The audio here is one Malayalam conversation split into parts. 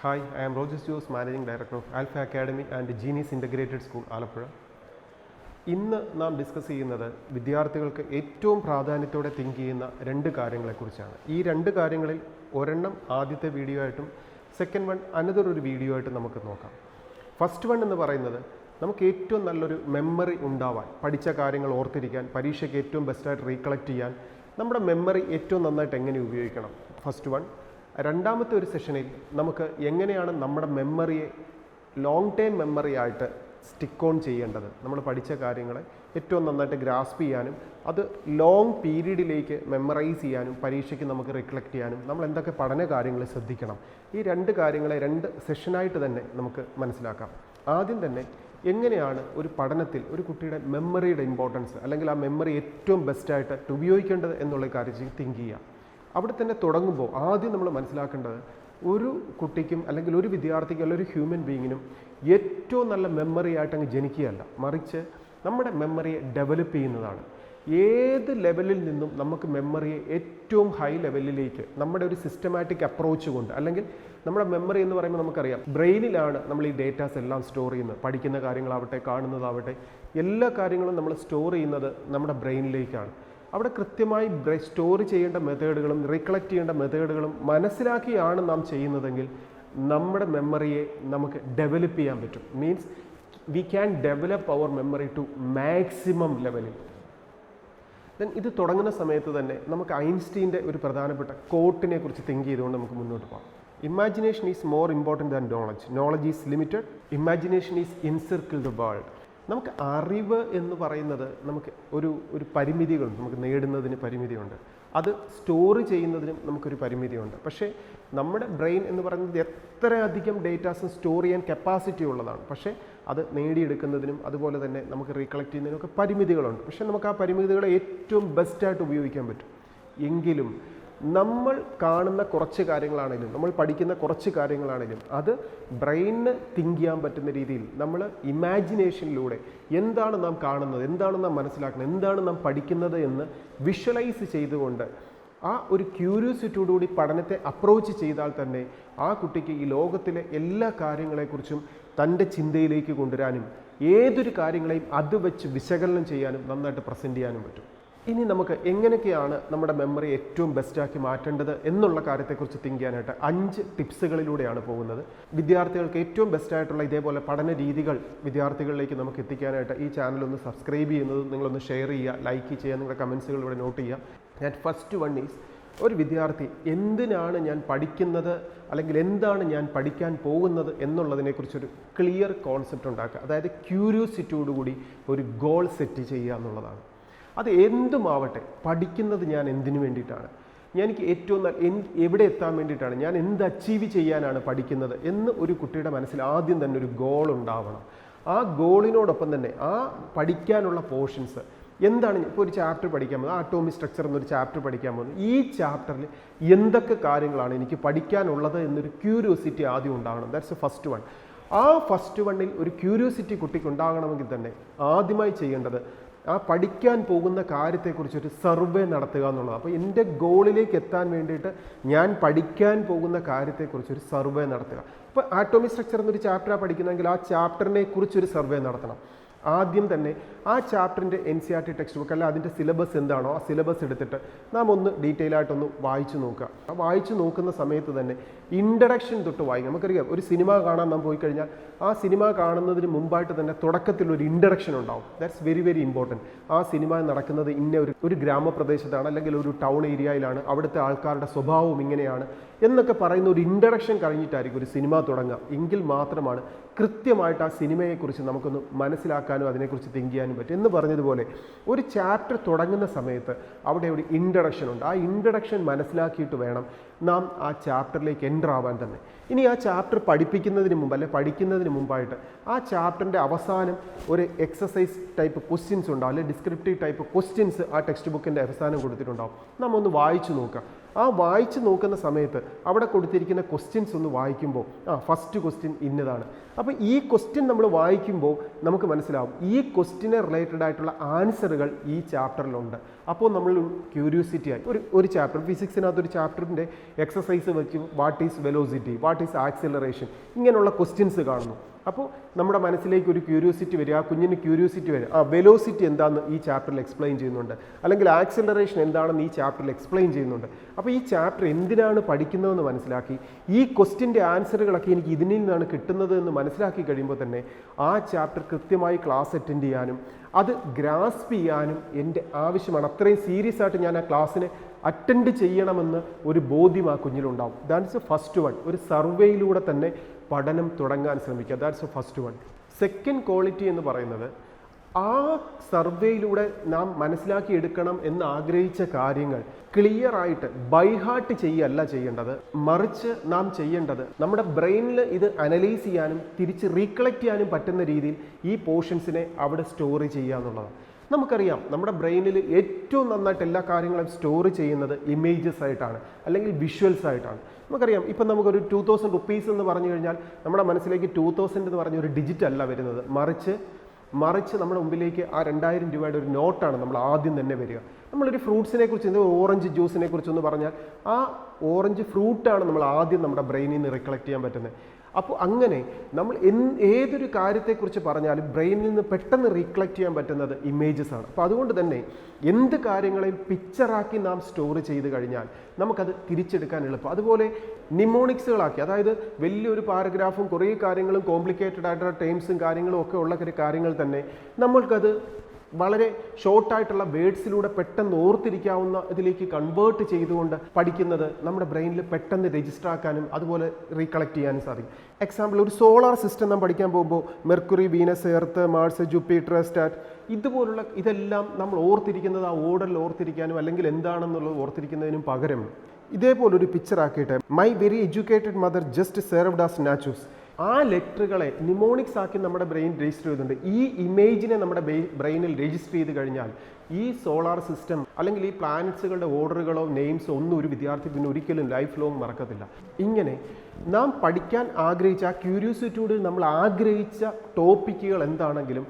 Hi, I am Roger Joes, Managing Director of Alpha Academy and Genius Integrated School, ALAPPUZHA. ഇന്ന് നാം ഡിസ്കസ് ചെയ്യുന്നത് വിദ്യാർത്ഥികൾക്ക് ഏറ്റവും പ്രാധാന്യത്തോടെ തിങ്ക് ചെയ്യുന്ന രണ്ട് കാര്യങ്ങളെക്കുറിച്ചാണ്. ഈ രണ്ട് കാര്യങ്ങളിൽ ഒരെണ്ണം ആദ്യത്തെ വീഡിയോ ആയിട്ടും സെക്കൻഡ് വൺ അനദർ ഒരു വീഡിയോ ആയിട്ടും നമുക്ക് നോക്കാം. ഫസ്റ്റ് വൺ എന്ന് പറയുന്നത് നമുക്ക് ഏറ്റവും നല്ലൊരു മെമ്മറി ഉണ്ടാവാൻ, പഠിച്ച കാര്യങ്ങൾ ഓർത്തിരിക്കാൻ, പരീക്ഷയ്ക്ക് ഏറ്റവും ബെസ്റ്റായിട്ട് റീകളക്ട് ചെയ്യാൻ നമ്മുടെ മെമ്മറി ഏറ്റവും നന്നായിട്ട് എങ്ങനെ ഉപയോഗിക്കണം. First one. രണ്ടാമത്തെ ഒരു സെഷനിൽ നമുക്ക് എങ്ങനെയാണ് നമ്മുടെ മെമ്മറിയെ ലോങ് ടൈം മെമ്മറി ആയിട്ട് സ്റ്റിക്ക് ഓൺ ചെയ്യേണ്ടത്, നമ്മൾ പഠിച്ച കാര്യങ്ങളെ ഏറ്റവും നന്നായിട്ട് ഗ്രാസ്പ് ചെയ്യാനും അത് ലോങ് പീരീഡിലേക്ക് മെമ്മറൈസ് ചെയ്യാനും പരീക്ഷയ്ക്ക് നമുക്ക് റിഫ്ലക്റ്റ് ചെയ്യാനും നമ്മൾ എന്തൊക്കെ പഠന കാര്യങ്ങൾ ശ്രദ്ധിക്കണം, ഈ രണ്ട് കാര്യങ്ങളെ രണ്ട് സെഷനായിട്ട് തന്നെ നമുക്ക് മനസ്സിലാക്കാം. ആദ്യം തന്നെ എങ്ങനെയാണ് ഒരു പഠനത്തിൽ ഒരു കുട്ടിയുടെ മെമ്മറിയുടെ ഇമ്പോർട്ടൻസ് അല്ലെങ്കിൽ ആ മെമ്മറി ഏറ്റവും ബെസ്റ്റായിട്ട് ഉപയോഗിക്കേണ്ടത് എന്നുള്ള കാര്യത്തിൽ തിങ്ക് ചെയ്യാം. അവിടെ തന്നെ തുടങ്ങുമ്പോൾ ആദ്യം നമ്മൾ മനസ്സിലാക്കേണ്ടത് ഒരു കുട്ടിക്കും അല്ലെങ്കിൽ ഒരു വിദ്യാർത്ഥിക്കും അല്ലെങ്കിൽ ഒരു ഹ്യൂമൻ ബീയിങ്ങിനും ഏറ്റവും നല്ല മെമ്മറി ആയിട്ട് അങ്ങ് ജനിക്കുകയല്ല, മറിച്ച് നമ്മുടെ മെമ്മറിയെ ഡെവലപ്പ് ചെയ്യുന്നതാണ്. ഏത് ലെവലിൽ നിന്നും നമുക്ക് മെമ്മറിയെ ഏറ്റവും ഹൈ ലെവലിലേക്ക് നമ്മുടെ ഒരു സിസ്റ്റമാറ്റിക് അപ്രോച്ച് കൊണ്ട്, അല്ലെങ്കിൽ നമ്മുടെ മെമ്മറി എന്ന് പറയുമ്പോൾ നമുക്കറിയാം ബ്രെയിനിലാണ് നമ്മൾ ഈ ഡേറ്റാസ് എല്ലാം സ്റ്റോർ ചെയ്യുന്നത്. പഠിക്കുന്ന കാര്യങ്ങളാവട്ടെ, കാണുന്നതാവട്ടെ, എല്ലാ കാര്യങ്ങളും നമ്മൾ സ്റ്റോർ ചെയ്യുന്നത് നമ്മുടെ ബ്രെയിനിലേക്കാണ്. അവിടെ കൃത്യമായി സ്റ്റോർ ചെയ്യേണ്ട മെത്തേഡുകളും റീകളക്ട് ചെയ്യേണ്ട മെത്തേഡുകളും മനസ്സിലാക്കിയാണ് നാം ചെയ്യുന്നതെങ്കിൽ നമ്മുടെ മെമ്മറിയെ നമുക്ക് ഡെവലപ്പ് ചെയ്യാൻ പറ്റും. Means we can develop our memory to maximum ലെവലിൽ. ദെൻ ഇത് തുടങ്ങുന്ന സമയത്ത് തന്നെ നമുക്ക് ഐൻസ്റ്റീൻ്റെ ഒരു പ്രധാനപ്പെട്ട കോട്ടിനെ കുറിച്ച് തിങ്ക് ചെയ്തുകൊണ്ട് നമുക്ക് മുന്നോട്ട് പോകാം. Imagination is more important than knowledge. Knowledge is limited. Imagination is encircle the world. നമുക്ക് അറിവ് എന്ന് പറയുന്നത് നമുക്ക് ഒരു പരിമിതികളുണ്ട്, നമുക്ക് നേടുന്നതിന് പരിമിതിയുണ്ട്, അത് സ്റ്റോർ ചെയ്യുന്നതിനും നമുക്കൊരു പരിമിതിയുണ്ട്. പക്ഷേ നമ്മുടെ ബ്രെയിൻ എന്ന് പറയുന്നത് എത്രയധികം ഡേറ്റാസും സ്റ്റോർ ചെയ്യാൻ കപ്പാസിറ്റി ഉള്ളതാണ്. പക്ഷേ അത് നേടിയെടുക്കുന്നതിനും അതുപോലെ തന്നെ നമുക്ക് റീകളക്ട് ചെയ്യുന്നതിനൊക്കെ പരിമിതികളുണ്ട്. പക്ഷേ നമുക്ക് ആ പരിമിതികളെ ഏറ്റവും ബെസ്റ്റായിട്ട് ഉപയോഗിക്കാൻ പറ്റും. എങ്കിലും നമ്മൾ കാണുന്ന കുറച്ച് കാര്യങ്ങളാണെങ്കിലും നമ്മൾ പഠിക്കുന്ന കുറച്ച് കാര്യങ്ങളാണെങ്കിലും അത് ബ്രെയിനിന് തിങ്ക് ചെയ്യാൻ പറ്റുന്ന രീതിയിൽ നമ്മൾ ഇമാജിനേഷനിലൂടെ എന്താണ് നാം കാണുന്നത്, എന്താണ് നാം മനസ്സിലാക്കുന്നത്, എന്താണ് നാം പഠിക്കുന്നത് എന്ന് വിഷ്വലൈസ് ചെയ്തുകൊണ്ട് ആ ഒരു ക്യൂരിയോസിറ്റിയോടുകൂടി പഠനത്തെ അപ്രോച്ച് ചെയ്താൽ തന്നെ ആ കുട്ടിക്ക് ഈ ലോകത്തിലെ എല്ലാ കാര്യങ്ങളെക്കുറിച്ചും തൻ്റെ ചിന്തയിലേക്ക് കൊണ്ടുവരാനും ഏതൊരു കാര്യങ്ങളെയും അത് വെച്ച് വിശകലനം ചെയ്യാനും നന്നായിട്ട് പ്രസൻറ്റ് ചെയ്യാനും പറ്റും. ഇനി നമുക്ക് എങ്ങനെയൊക്കെയാണ് നമ്മുടെ മെമ്മറി ഏറ്റവും ബെസ്റ്റാക്കി മാറ്റേണ്ടത് എന്നുള്ള കാര്യത്തെക്കുറിച്ച് തിങ്ക് ചെയ്യാനായിട്ട് 5 ടിപ്സുകളിലൂടെയാണ് പോകുന്നത്. വിദ്യാർത്ഥികൾക്ക് ഏറ്റവും ബെസ്റ്റായിട്ടുള്ള ഇതേപോലെ പഠന രീതികൾ വിദ്യാർത്ഥികളിലേക്ക് നമുക്ക് എത്തിക്കാനായിട്ട് ഈ ചാനൽ ഒന്ന് സബ്സ്ക്രൈബ് ചെയ്യുന്നത്, നിങ്ങളൊന്ന് ഷെയർ ചെയ്യുക, ലൈക്ക് ചെയ്യുക, നിങ്ങളുടെ കമൻസുകൾ ഇവിടെ നോട്ട് ചെയ്യുക. ആൻഡ് ഫസ്റ്റ് വൺ ഈസ്, ഒരു വിദ്യാർത്ഥി എന്തിനാണ് ഞാൻ പഠിക്കുന്നത് അല്ലെങ്കിൽ എന്താണ് ഞാൻ പഠിക്കാൻ പോകുന്നത് എന്നുള്ളതിനെക്കുറിച്ചൊരു ക്ലിയർ കോൺസെപ്റ്റ് ഉണ്ടാക്കുക. അതായത് ക്യൂരിയോസിറ്റിയോടുകൂടി ഒരു ഗോൾ സെറ്റ് ചെയ്യുക എന്നുള്ളതാണ്. അത് എന്തുമാവട്ടെ, പഠിക്കുന്നത് ഞാൻ എന്തിനു വേണ്ടിയിട്ടാണ്, എനിക്ക് ഏറ്റവും എവിടെ എത്താൻ വേണ്ടിയിട്ടാണ്, ഞാൻ എന്ത് അച്ചീവ് ചെയ്യാനാണ് പഠിക്കുന്നത് എന്ന് ഒരു കുട്ടിയുടെ മനസ്സിൽ ആദ്യം തന്നെ ഒരു ഗോൾ ഉണ്ടാവണം. ആ ഗോളിനോടൊപ്പം തന്നെ ആ പഠിക്കാനുള്ള പോർഷൻസ് എന്താണ്. ഇപ്പോൾ ഒരു ചാപ്റ്റർ പഠിക്കാൻ പോകുന്നത്, ആറ്റോമിക് സ്ട്രക്ചർ എന്നൊരു ചാപ്റ്റർ പഠിക്കാൻ പോകുന്നത്, ഈ ചാപ്റ്ററിൽ എന്തൊക്കെ കാര്യങ്ങളാണ് എനിക്ക് പഠിക്കാനുള്ളത് എന്നൊരു ക്യൂരിയോസിറ്റി ആദ്യം ഉണ്ടാകണം. That's first one. ആ ഫസ്റ്റ് വണ്ണിൽ ഒരു ക്യൂരിയോസിറ്റി കുട്ടിക്ക് ഉണ്ടാകണമെങ്കിൽ തന്നെ ആദ്യമായി ചെയ്യേണ്ടത് ആ പഠിക്കാൻ പോകുന്ന കാര്യത്തെക്കുറിച്ചൊരു സർവേ നടത്തുക എന്നുള്ളത്. അപ്പോൾ എൻ്റെ ഗോളിലേക്ക് എത്താൻ വേണ്ടിയിട്ട് ഞാൻ പഠിക്കാൻ പോകുന്ന കാര്യത്തെക്കുറിച്ചൊരു സർവേ നടത്തുക. ഇപ്പോൾ ആറ്റോമിക് സ്ട്രക്ചർ എന്നൊരു ചാപ്റ്ററാണ് പഠിക്കുന്നതെങ്കിൽ ആ ചാപ്റ്ററിനെ കുറിച്ചൊരു സർവേ നടത്തണം. ആദ്യം തന്നെ ആ ചാപ്റ്ററിൻ്റെ NCERT ടെക്സ്റ്റ് ബുക്ക് അല്ല അതിൻ്റെ സിലബസ് എന്താണോ ആ സിലബസ് എടുത്തിട്ട് നാം ഒന്ന് ഡീറ്റെയിൽ ആയിട്ടൊന്ന് വായിച്ചു നോക്കുക. ആ വായിച്ചു നോക്കുന്ന സമയത്ത് തന്നെ ഇൻട്രഡക്ഷൻ തൊട്ട് വായിക്കാം. നമുക്കറിയാം, ഒരു സിനിമ കാണാൻ നാം പോയി കഴിഞ്ഞാൽ ആ സിനിമ കാണുന്നതിന് മുമ്പായിട്ട് തന്നെ തുടക്കത്തിൽ ഒരു ഇൻട്രഡക്ഷൻ ഉണ്ടാവും. That's very very important. ആ സിനിമ നടക്കുന്നത് ഇന്ന ഒരു ഗ്രാമപ്രദേശത്താണ് അല്ലെങ്കിൽ ഒരു ടൗൺ ഏരിയയിലാണ്, അവിടുത്തെ ആൾക്കാരുടെ സ്വഭാവം ഇങ്ങനെയാണ് എന്നൊക്കെ പറയുന്ന ഒരു ഇൻട്രഡക്ഷൻ കഴിഞ്ഞിട്ടായിരിക്കും ഒരു സിനിമ തുടങ്ങുക. എങ്കിൽ മാത്രമാണ് കൃത്യമായിട്ട് ആ സിനിമയെക്കുറിച്ച് നമുക്കൊന്ന് മനസ്സിലാക്കാനും അതിനെക്കുറിച്ച് തിങ്ക് ചെയ്യാനും പറ്റും. എന്ന് പറഞ്ഞതുപോലെ ഒരു ചാപ്റ്റർ തുടങ്ങുന്ന സമയത്ത് അവിടെ ഒരു ഇൻട്രഡക്ഷൻ ഉണ്ട്. ആ ഇൻട്രഡക്ഷൻ മനസ്സിലാക്കിയിട്ട് വേണം നാം ആ ചാപ്റ്ററിലേക്ക് എൻ്റർ ആവാൻ തന്നെ. ഇനി ആ ചാപ്റ്റർ പഠിപ്പിക്കുന്നതിന് മുമ്പ് അല്ലെ പഠിക്കുന്നതിന് മുമ്പായിട്ട് ആ ചാപ്റ്ററിൻ്റെ അവസാനം ഒരു എക്സസൈസ് ടൈപ്പ് ക്വസ്റ്റ്യൻസ് ഉണ്ടാവും, അല്ലെങ്കിൽ ഡിസ്ക്രിപ്റ്റീവ് ടൈപ്പ് ക്വസ്റ്റ്യൻസ് ആ ടെക്സ്റ്റ് ബുക്കിൻ്റെ അവസാനം കൊടുത്തിട്ടുണ്ടാവും. നാം ഒന്ന് വായിച്ചു നോക്കുക. ആ വായിച്ച് നോക്കുന്ന സമയത്ത് അവിടെ കൊടുത്തിരിക്കുന്ന ക്വസ്റ്റ്യൻസ് ഒന്ന് വായിക്കുമ്പോൾ ഫസ്റ്റ് ക്വസ്റ്റ്യൻ ഇന്നതാണ്. അപ്പോൾ ഈ ക്വസ്റ്റ്യൻ നമ്മൾ വായിക്കുമ്പോൾ നമുക്ക് മനസ്സിലാവും ഈ ക്വസ്റ്റ്യനെ റിലേറ്റഡ് ആയിട്ടുള്ള ആൻസറുകൾ ഈ ചാപ്റ്ററിലുണ്ട്. അപ്പോൾ നമ്മൾ ക്യൂരിയോസിറ്റി ആയി ഒരു ചാപ്റ്റർ ഫിസിക്സിനകത്ത് ഒരു ചാപ്റ്ററിൻ്റെ എക്സസൈസ് വെച്ച് what is velocity, what is acceleration, ഇങ്ങനെയുള്ള ക്വസ്റ്റ്യൻസ് കാണുന്നു. അപ്പോൾ നമ്മുടെ മനസ്സിലേക്ക് ഒരു ക്യൂരിയോസിറ്റി വരിക, ആ കുഞ്ഞിന് ക്യൂരിയോസിറ്റി വരിക, വെലോസിറ്റി എന്താണെന്ന് ഈ ചാപ്റ്ററിൽ എക്സ്പ്ലെയിൻ ചെയ്യുന്നുണ്ട്, അല്ലെങ്കിൽ ആക്സിലറേഷൻ എന്താണെന്ന് ഈ ചാപ്റ്ററിൽ എക്സ്പ്ലെയിൻ ചെയ്യുന്നുണ്ട്. അപ്പോൾ ഈ ചാപ്റ്റർ എന്തിനാണ് പഠിക്കുന്നതെന്ന് മനസ്സിലാക്കി ഈ ക്വസ്റ്റ്യൻ്റെ ആൻസറുകളൊക്കെ എനിക്ക് ഇതിൽ നിന്നാണ് കിട്ടുന്നത് എന്ന് മനസ്സിലാക്കി കഴിയുമ്പോൾ തന്നെ ആ ചാപ്റ്റർ കൃത്യമായി ക്ലാസ് അറ്റൻഡ് ചെയ്യാനും അത് ഗ്രാസ്പ് ചെയ്യാനും എൻ്റെ ആവശ്യമാണ്. അത്രയും സീരിയസ് ആയിട്ട് ഞാൻ ആ ക്ലാസ്സിനെ അറ്റൻഡ് ചെയ്യണമെന്ന് ഒരു ബോധ്യം ആ കുഞ്ഞിലുണ്ടാവും. That's first one. ഒരു സർവേയിലൂടെ തന്നെ പഠനം തുടങ്ങാൻ ശ്രമിക്കുക. That's first one. Second quality എന്ന് പറയുന്നത് ആ സർവേയിലൂടെ നാം മനസ്സിലാക്കിയെടുക്കണം എന്ന് ആഗ്രഹിച്ച കാര്യങ്ങൾ ക്ലിയർ ആയിട്ട് ബൈഹാർട്ട് ചെയ്യല്ല ചെയ്യേണ്ടത്, മറിച്ച് നാം ചെയ്യേണ്ടത് നമ്മുടെ ബ്രെയിനിൽ ഇത് അനലൈസ് ചെയ്യാനും തിരിച്ച് റീകളക്ട് ചെയ്യാനും പറ്റുന്ന രീതിയിൽ ഈ പോർഷൻസിനെ അവിടെ സ്റ്റോർ ചെയ്യുക എന്നുള്ളതാണ്. നമുക്കറിയാം നമ്മുടെ ബ്രെയിനിൽ ഏറ്റവും നന്നായിട്ട് എല്ലാ കാര്യങ്ങളും സ്റ്റോർ ചെയ്യുന്നത് ഇമേജസ് ആയിട്ടാണ്, അല്ലെങ്കിൽ വിഷ്വൽസ് ആയിട്ടാണ്. നമുക്കറിയാം ഇപ്പം നമുക്കൊരു 2000 rupees എന്ന് പറഞ്ഞു കഴിഞ്ഞാൽ നമ്മുടെ മനസ്സിലേക്ക് 2000 എന്ന് പറഞ്ഞ ഒരു ഡിജിറ്റ് അല്ല വരുന്നത്, മറിച്ച് നമ്മുടെ മുമ്പിലേക്ക് ആ 2000 രൂപയുടെ ഒരു നോട്ടാണ് നമ്മൾ ആദ്യം തന്നെ വരിക. നമ്മളൊരു ഫ്രൂട്ട്സിനെ കുറിച്ച്, ഓറഞ്ച് ജ്യൂസിനെ കുറിച്ചൊന്ന് പറഞ്ഞാൽ ആ ഓറഞ്ച് ഫ്രൂട്ടാണ് നമ്മൾ ആദ്യം നമ്മുടെ ബ്രെയിനിൽ നിന്ന് റിക്കളക്ട് ചെയ്യാൻ പറ്റുന്നത്. അപ്പോൾ അങ്ങനെ നമ്മൾ ഏതൊരു കാര്യത്തെക്കുറിച്ച് പറഞ്ഞാലും ബ്രെയിനിൽ നിന്ന് പെട്ടെന്ന് റീകളക്ട് ചെയ്യാൻ പറ്റുന്നത് ഇമേജസ് ആണ്. അപ്പോൾ അതുകൊണ്ട് തന്നെ എന്ത് കാര്യങ്ങളെയും പിക്ചറാക്കി നാം സ്റ്റോർ ചെയ്ത് കഴിഞ്ഞാൽ നമുക്കത് തിരിച്ചെടുക്കാൻ എളുപ്പം. അതുപോലെ നിമോണിക്സുകളാക്കി, അതായത് വലിയൊരു പാരഗ്രാഫും കുറേ കാര്യങ്ങളും കോംപ്ലിക്കേറ്റഡ് ആയിട്ടുള്ള ടേംസും കാര്യങ്ങളും ഒക്കെ ഉള്ള കാര്യങ്ങൾ തന്നെ നമ്മൾക്കത് വളരെ ഷോർട്ടായിട്ടുള്ള വേർഡ്സിലൂടെ പെട്ടെന്ന് ഓർത്തിരിക്കാവുന്ന ഇതിലേക്ക് കൺവേർട്ട് ചെയ്തുകൊണ്ട് പഠിക്കുന്നത് നമ്മുടെ ബ്രെയിനിൽ പെട്ടെന്ന് രജിസ്റ്റർ ആക്കാനും അതുപോലെ റീകളക്ട് ചെയ്യാനും സാധിക്കും. എക്സാമ്പിൾ, ഒരു സോളാർ സിസ്റ്റം നാം പഠിക്കാൻ പോകുമ്പോൾ Mercury, Venus, Earth, Mars, Jupiter, Saturn ഇതുപോലുള്ള ഇതെല്ലാം നമ്മൾ ഓർത്തിരിക്കുന്നത് ആ ഓർഡറിൽ ഓർത്തിരിക്കാനും അല്ലെങ്കിൽ എന്താണെന്നുള്ളത് ഓർത്തിരിക്കുന്നതിനും പകരം ഇതേപോലൊരു പിക്ചർ ആക്കിയിട്ട് my very educated mother just served us nachos, ആ ലെറ്ററുകളെ നിമോണിക്സ് ആക്കി നമ്മുടെ ബ്രെയിൻ രജിസ്റ്റർ ചെയ്തിട്ടുണ്ട്. ഈ ഇമേജിനെ നമ്മുടെ ബ്രെയിനിൽ രജിസ്റ്റർ ചെയ്ത് കഴിഞ്ഞാൽ ഈ സോളാർ സിസ്റ്റം അല്ലെങ്കിൽ ഈ പ്ലാനറ്റ്സുകളുടെ ഓർഡറുകളോ നെയിംസോ ഒന്നും ഒരു വിദ്യാർത്ഥി പിന്നെ ഒരിക്കലും ലൈഫ് ലോങ് മറക്കത്തില്ല. ഇങ്ങനെ നാം പഠിക്കാൻ ആഗ്രഹിച്ച ആ ക്യൂരിയോസിറ്റിയോട് നമ്മൾ ആഗ്രഹിച്ച ടോപ്പിക്കുകൾ എന്താണെങ്കിലും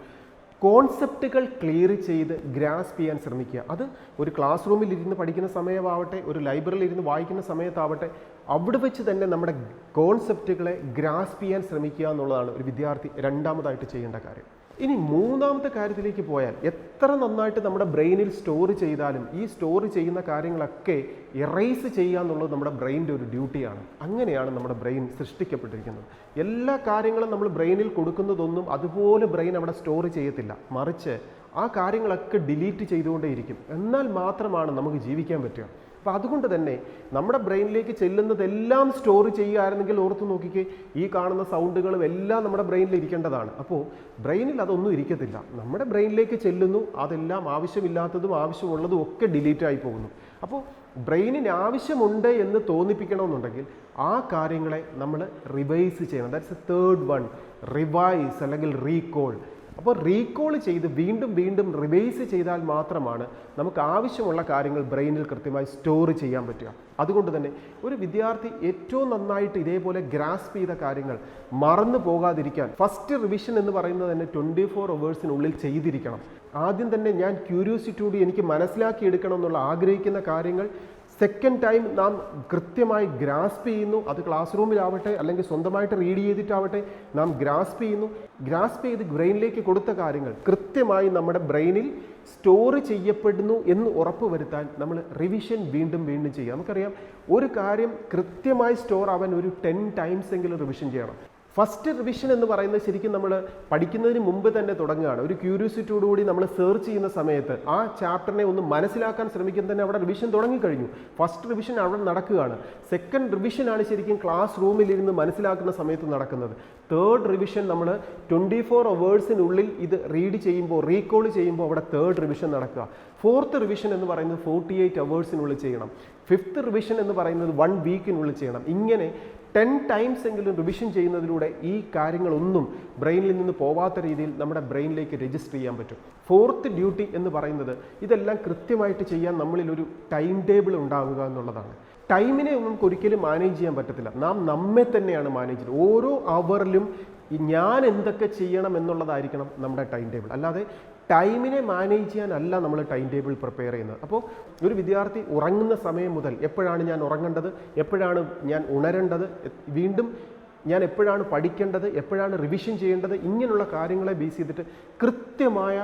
കോൺസെപ്റ്റുകൾ ക്ലിയർ ചെയ്ത് ഗ്രാസ്പ് ചെയ്യാൻ ശ്രമിക്കുക. അത് ഒരു ക്ലാസ് റൂമിൽ ഇരുന്ന് പഠിക്കുന്ന സമയമാവട്ടെ, ഒരു ലൈബ്രറിയിൽ ഇരുന്ന് വായിക്കുന്ന സമയത്താവട്ടെ, അവിടെ വെച്ച് തന്നെ നമ്മുടെ കോൺസെപ്റ്റുകളെ ഗ്രാസ്പ് ചെയ്യാൻ ശ്രമിക്കുക എന്നുള്ളതാണ് ഒരു വിദ്യാർത്ഥി രണ്ടാമതായിട്ട് ചെയ്യേണ്ട കാര്യം. ഇനി മൂന്നാമത്തെ കാര്യത്തിലേക്ക് പോയാൽ എത്ര നന്നായിട്ട് നമ്മുടെ ബ്രെയിനിൽ സ്റ്റോർ ചെയ്താലും ഈ സ്റ്റോർ ചെയ്യുന്ന കാര്യങ്ങളൊക്കെ എറേസ് ചെയ്യുക എന്നുള്ളത് നമ്മുടെ ബ്രെയിനിൻ്റെ ഒരു ഡ്യൂട്ടിയാണ്. അങ്ങനെയാണ് നമ്മുടെ ബ്രെയിൻ സൃഷ്ടിക്കപ്പെട്ടിരിക്കുന്നത്. എല്ലാ കാര്യങ്ങളും നമ്മൾ ബ്രെയിനിൽ കൊടുക്കുന്നതൊന്നും അതുപോലെ ബ്രെയിൻ അവിടെ സ്റ്റോർ ചെയ്യത്തില്ല, മറിച്ച് ആ കാര്യങ്ങളൊക്കെ ഡിലീറ്റ് ചെയ്തുകൊണ്ടേയിരിക്കും. എന്നാൽ മാത്രമാണ് നമുക്ക് ജീവിക്കാൻ പറ്റുക. അപ്പോൾ അതുകൊണ്ട് തന്നെ നമ്മുടെ ബ്രെയിനിലേക്ക് ചെല്ലുന്നതെല്ലാം സ്റ്റോർ ചെയ്യുകയായിരുന്നെങ്കിൽ ഓർത്ത് നോക്കിക്കേ, ഈ കാണുന്ന സൗണ്ടുകളും എല്ലാം നമ്മുടെ ബ്രെയിനിൽ ഇരിക്കേണ്ടതാണ്. അപ്പോൾ ബ്രെയിനിൽ അതൊന്നും ഇരിക്കത്തില്ല. നമ്മുടെ ബ്രെയിനിലേക്ക് ചെല്ലുന്നു, അതെല്ലാം ആവശ്യമില്ലാത്തതും ആവശ്യമുള്ളതും ഒക്കെ ഡിലീറ്റ് ആയി പോകുന്നു. അപ്പോൾ ബ്രെയിനിന് ആവശ്യമുണ്ട് എന്ന് തോന്നിപ്പിക്കണമെന്നുണ്ടെങ്കിൽ ആ കാര്യങ്ങളെ നമ്മൾ റിവൈസ് ചെയ്യണം. That's A third one, revise അല്ലെങ്കിൽ റീകോൾ. അപ്പോൾ റീകോൾ ചെയ്ത് വീണ്ടും റിവൈസ് ചെയ്താൽ മാത്രമാണ് നമുക്ക് ആവശ്യമുള്ള കാര്യങ്ങൾ ബ്രെയിനിൽ കൃത്യമായി സ്റ്റോർ ചെയ്യാൻ പറ്റുക. അതുകൊണ്ട് തന്നെ ഒരു വിദ്യാർത്ഥി ഏറ്റവും നന്നായിട്ട് ഇതേപോലെ ഗ്രാസ്പ് ചെയ്ത കാര്യങ്ങൾ മറന്നു പോകാതിരിക്കാൻ ഫസ്റ്റ് റിവിഷൻ എന്ന് പറയുന്നത് തന്നെ 24 hours ചെയ്തിരിക്കണം. ആദ്യം തന്നെ ഞാൻ ക്യൂരിയോസിറ്റിയോട് എനിക്ക് മനസ്സിലാക്കിയെടുക്കണം എന്നുള്ള ആഗ്രഹിക്കുന്ന കാര്യങ്ങൾ സെക്കൻഡ് ടൈം നാം കൃത്യമായി ഗ്രാസ്പ് ചെയ്യുന്നു. അത് ക്ലാസ് റൂമിലാവട്ടെ അല്ലെങ്കിൽ സ്വന്തമായിട്ട് റീഡ് ചെയ്തിട്ടാവട്ടെ നാം ഗ്രാസ്പ് ചെയ്യുന്നു. ഗ്രാസ്പ് ചെയ്ത് ബ്രെയിനിലേക്ക് കൊടുത്ത കാര്യങ്ങൾ കൃത്യമായി നമ്മുടെ ബ്രെയിനിൽ സ്റ്റോർ ചെയ്യപ്പെടുന്നു എന്ന് ഉറപ്പുവരുത്താൻ നമ്മൾ റിവിഷൻ വീണ്ടും ചെയ്യുക. നമുക്കറിയാം ഒരു കാര്യം കൃത്യമായി സ്റ്റോർ ആവാൻ ഒരു 10 times എങ്കിലും റിവിഷൻ ചെയ്യണം. ഫസ്റ്റ് റിവിഷൻ എന്ന് പറയുന്നത് ശരിക്കും നമ്മൾ പഠിക്കുന്നതിന് മുമ്പ് തന്നെ തുടങ്ങുകയാണ്. ഒരു ക്യൂരിയോസിറ്റിയോടുകൂടി നമ്മൾ സെർച്ച് ചെയ്യുന്ന സമയത്ത് ആ ചാപ്റ്ററിനെ ഒന്ന് മനസ്സിലാക്കാൻ ശ്രമിക്കുന്ന തന്നെ അവിടെ റിവിഷൻ തുടങ്ങിക്കഴിഞ്ഞു. ഫസ്റ്റ് റിവിഷൻ അവിടെ നടക്കുകയാണ്. സെക്കൻഡ് റിവിഷനാണ് ശരിക്കും ക്ലാസ് റൂമിലിരുന്ന് മനസ്സിലാക്കുന്ന സമയത്ത് നടക്കുന്നത്. തേർഡ് റിവിഷൻ നമ്മൾ 24 hours ഇത് റീഡ് ചെയ്യുമ്പോൾ റീകോൾ ചെയ്യുമ്പോൾ അവിടെ തേർഡ് റിവിഷൻ നടക്കുക. ഫോർത്ത് റിവിഷൻ എന്ന് പറയുന്നത് 48 hours ചെയ്യണം. ഫിഫ്ത്ത് റിവിഷൻ എന്ന് പറയുന്നത് 1 week ചെയ്യണം. ഇങ്ങനെ 10 times എങ്കിലും റിവിഷൻ ചെയ്യുന്നതിലൂടെ ഈ കാര്യങ്ങളൊന്നും ബ്രെയിനിൽ നിന്ന് പോവാത്ത രീതിയിൽ നമ്മുടെ ബ്രെയിനിലേക്ക് രജിസ്റ്റർ ചെയ്യാൻ പറ്റും. ഫോർത്ത് ഡ്യൂട്ടി എന്ന് പറയുന്നത് ഇതെല്ലാം കൃത്യമായിട്ട് ചെയ്യാൻ നമ്മളിൽ ഒരു ടൈം ടേബിൾ ഉണ്ടാവുക എന്നുള്ളതാണ്. ടൈമിനെ നമുക്ക് ഒരിക്കലും മാനേജ് ചെയ്യാൻ പറ്റത്തില്ല. നാം നമ്മെ തന്നെയാണ് മാനേജ് ചെയ്യുന്നത്. ഓരോ അവറിലും ഞാൻ എന്തൊക്കെ ചെയ്യണം എന്നുള്ളതായിരിക്കണം നമ്മുടെ ടൈം ടേബിൾ. അല്ലാതെ ടൈമിനെ മാനേജ് ചെയ്യാനല്ല നമ്മൾ ടൈം ടേബിൾ പ്രിപ്പയർ ചെയ്യുന്നത്. അപ്പോൾ ഒരു വിദ്യാർത്ഥി ഉറങ്ങുന്ന സമയം മുതൽ എപ്പോഴാണ് ഞാൻ ഉറങ്ങേണ്ടത്, എപ്പോഴാണ് ഞാൻ ഉണരേണ്ടത്, വീണ്ടും ഞാൻ എപ്പോഴാണ് പഠിക്കേണ്ടത്, എപ്പോഴാണ് റിവിഷൻ ചെയ്യേണ്ടത്, ഇങ്ങനെയുള്ള കാര്യങ്ങളെ ബേസ് ചെയ്തിട്ട് കൃത്യമായ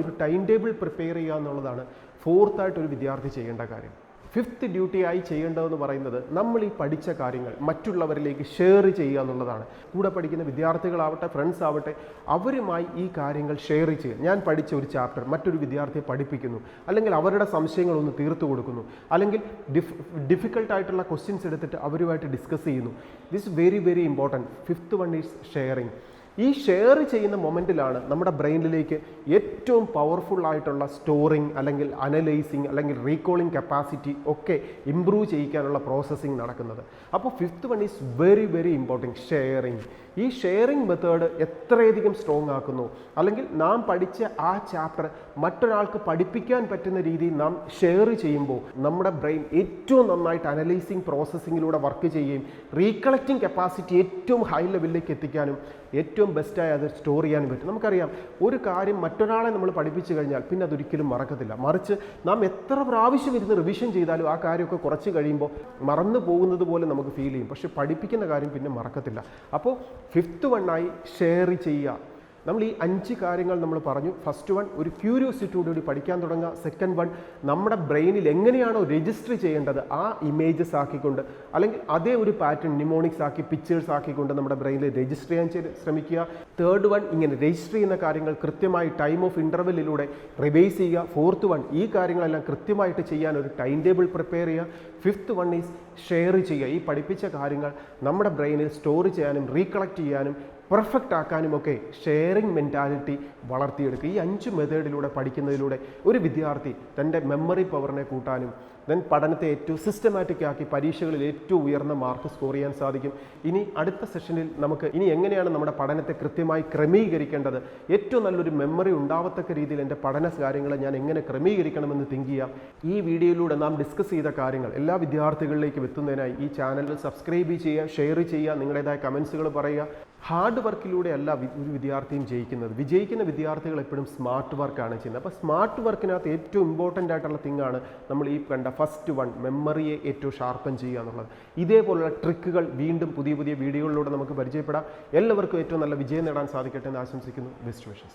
ഒരു ടൈം ടേബിൾ പ്രിപ്പയർ ചെയ്യുക എന്നുള്ളതാണ് ഫോർത്തായിട്ട് ഒരു വിദ്യാർത്ഥി ചെയ്യേണ്ട കാര്യം. ഫിഫ്ത്ത് ഡ്യൂട്ടിയായി ചെയ്യേണ്ടതെന്ന് പറയുന്നത് നമ്മൾ ഈ പഠിച്ച കാര്യങ്ങൾ മറ്റുള്ളവരിലേക്ക് ഷെയർ ചെയ്യുക എന്നുള്ളതാണ്. കൂടെ പഠിക്കുന്ന വിദ്യാർത്ഥികളാവട്ടെ, ഫ്രണ്ട്സ് ആവട്ടെ, അവരുമായി ഈ കാര്യങ്ങൾ ഷെയർ ചെയ്യുക. ഞാൻ പഠിച്ച ഒരു ചാപ്റ്റർ മറ്റൊരു വിദ്യാർത്ഥിയെ പഠിപ്പിക്കുന്നു, അല്ലെങ്കിൽ അവരുടെ സംശയങ്ങളൊന്ന് തീർത്തു കൊടുക്കുന്നു, അല്ലെങ്കിൽ ഡിഫിക്കൽട്ടായിട്ടുള്ള ക്വസ്റ്റ്യൻസ് എടുത്തിട്ട് അവരുമായിട്ട് ഡിസ്കസ് ചെയ്യുന്നു. This very very important. Fifth one is sharing. ഈ ഷെയർ ചെയ്യുന്ന മൊമെൻറ്റിലാണ് നമ്മുടെ ബ്രെയിനിലേക്ക് ഏറ്റവും പവർഫുൾ ആയിട്ടുള്ള സ്റ്റോറിങ്, അല്ലെങ്കിൽ അനലൈസിങ്, അല്ലെങ്കിൽ റീകോളിംഗ് കപ്പാസിറ്റി ഒക്കെ ഇംപ്രൂവ് ചെയ്യിക്കാനുള്ള പ്രോസസ്സിങ് നടക്കുന്നത്. അപ്പോൾ fifth one is very very important, sharing. ഈ ഷെയറിംഗ് മെത്തേഡ് എത്രയധികം സ്ട്രോങ് ആക്കുന്നു, അല്ലെങ്കിൽ നാം പഠിച്ച ആ ചാപ്റ്റർ മറ്റൊരാൾക്ക് പഠിപ്പിക്കാൻ പറ്റുന്ന രീതിയിൽ നാം ഷെയർ ചെയ്യുമ്പോൾ നമ്മുടെ ബ്രെയിൻ ഏറ്റവും നന്നായിട്ട് അനലൈസിങ് പ്രോസസ്സിങ്ങിലൂടെ വർക്ക് ചെയ്യുകയും റീകളക്റ്റിംഗ് കപ്പാസിറ്റി ഏറ്റവും ഹൈ ലെവലിലേക്ക് എത്തിക്കാനും ഏറ്റവും ബെസ്റ്റായി അത് സ്റ്റോർ ചെയ്യാനും പറ്റും. നമുക്കറിയാം, ഒരു കാര്യം മറ്റൊരാളെ നമ്മൾ പഠിപ്പിച്ചു കഴിഞ്ഞാൽ പിന്നെ അതൊരിക്കലും മറക്കത്തില്ല. മറിച്ച് നാം എത്ര പ്രാവശ്യം ഇരുന്ന് റിവിഷൻ ചെയ്താലും ആ കാര്യമൊക്കെ കുറച്ച് കഴിയുമ്പോൾ മറന്നു പോകുന്നത് പോലെ നമുക്ക് ഫീൽ ചെയ്യും. പക്ഷെ പഠിപ്പിക്കുന്ന കാര്യം പിന്നെ മറക്കത്തില്ല. അപ്പോൾ ഫിഫ്ത്ത് വണ്ണായി ഷെയർ ചെയ്യുക. നമ്മൾ ഈ 5 കാര്യങ്ങൾ നമ്മൾ പറഞ്ഞു. ഫസ്റ്റ് വൺ, ഒരു ക്യൂരിയോസിറ്റിയോടുകൂടി പഠിക്കാൻ തുടങ്ങുക. സെക്കൻഡ് വൺ, നമ്മുടെ ബ്രെയിനിൽ എങ്ങനെയാണോ രജിസ്റ്റർ ചെയ്യേണ്ടത് ആ ഇമേജസ് ആക്കിക്കൊണ്ട്, അല്ലെങ്കിൽ അതേ ഒരു പാറ്റേൺ നിമോണിക്സ് ആക്കി, പിക്ചേഴ്സ് ആക്കിക്കൊണ്ട് നമ്മുടെ ബ്രെയിനിൽ രജിസ്റ്റർ ചെയ്യാൻ ശ്രമിക്കുക. തേർഡ് വൺ, ഇങ്ങനെ രജിസ്റ്റർ ചെയ്യുന്ന കാര്യങ്ങൾ കൃത്യമായി ടൈം ഓഫ് ഇൻ്റർവെല്ലിലൂടെ റിവൈസ് ചെയ്യുക. ഫോർത്ത് വൺ, ഈ കാര്യങ്ങളെല്ലാം കൃത്യമായിട്ട് ചെയ്യാൻ ഒരു ടൈം ടേബിൾ പ്രിപ്പയർ ചെയ്യുക. ഫിഫ്ത്ത് വൺ ഈസ് ഷെയർ ചെയ്യുക. ഈ പഠിപ്പിച്ച കാര്യങ്ങൾ നമ്മുടെ ബ്രെയിനിൽ സ്റ്റോർ ചെയ്യാനും റീകളക്ട് ചെയ്യാനും പെർഫെക്റ്റ് ആക്കാനുമൊക്കെ ഷെയറിംഗ് മെൻറ്റാലിറ്റി വളർത്തിയെടുക്കുക. ഈ 5 മെത്തേഡിലൂടെ പഠിക്കുന്നതിലൂടെ ഒരു വിദ്യാർത്ഥി തൻ്റെ മെമ്മറി പവറിനെ കൂട്ടാനും ദെൻ പഠനത്തെ ഏറ്റവും സിസ്റ്റമാറ്റിക് ആക്കി പരീക്ഷകളിൽ ഏറ്റവും ഉയർന്ന മാർക്ക് സ്കോർ ചെയ്യാൻ സാധിക്കും. ഇനി അടുത്ത സെഷനിൽ നമുക്ക് ഇനി എങ്ങനെയാണ് നമ്മുടെ പഠനത്തെ കൃത്യമായി ക്രമീകരിക്കേണ്ടത്, ഏറ്റവും നല്ലൊരു മെമ്മറി ഉണ്ടാവത്തക്ക രീതിയിൽ എൻ്റെ പഠന കാര്യങ്ങളെ ഞാൻ എങ്ങനെ ക്രമീകരിക്കണമെന്ന് തിങ്ക് ചെയ്യാം. ഈ വീഡിയോയിലൂടെ നാം ഡിസ്കസ് ചെയ്ത കാര്യങ്ങൾ എല്ലാ വിദ്യാർത്ഥികളിലേക്കും എത്തുന്നതിനായി ഈ ചാനൽ സബ്സ്ക്രൈബ് ചെയ്യുക, ഷെയർ ചെയ്യുക, നിങ്ങളുടേതായ കമൻസുകൾ പറയുക. ഹാർഡ് വർക്കിലൂടെ അല്ല ഒരു വിദ്യാർത്ഥിയും ജയിക്കുന്നത്. വിജയിക്കുന്ന വിദ്യാർത്ഥികൾ എപ്പോഴും സ്മാർട്ട് വർക്കാണ് ചെയ്യുന്നത്. അപ്പോൾ സ്മാർട്ട് വർക്കിനകത്ത് ഏറ്റവും ഇമ്പോർട്ടൻ്റ് ആയിട്ടുള്ള തിങ്ങാണ് നമ്മൾ ഈ കണ്ട ഫസ്റ്റ് വൺ, മെമ്മറിയെ ഏറ്റവും ഷാർപ്പൻ ചെയ്യുക എന്നുള്ളത്. ഇതേപോലുള്ള ട്രിക്കുകൾ വീണ്ടും പുതിയ വീഡിയോകളിലൂടെ നമുക്ക് പരിചയപ്പെടാം. എല്ലാവർക്കും ഏറ്റവും നല്ല വിജയം നേടാൻ സാധിക്കട്ടെ എന്ന് ആശംസിക്കുന്നു. Best wishes.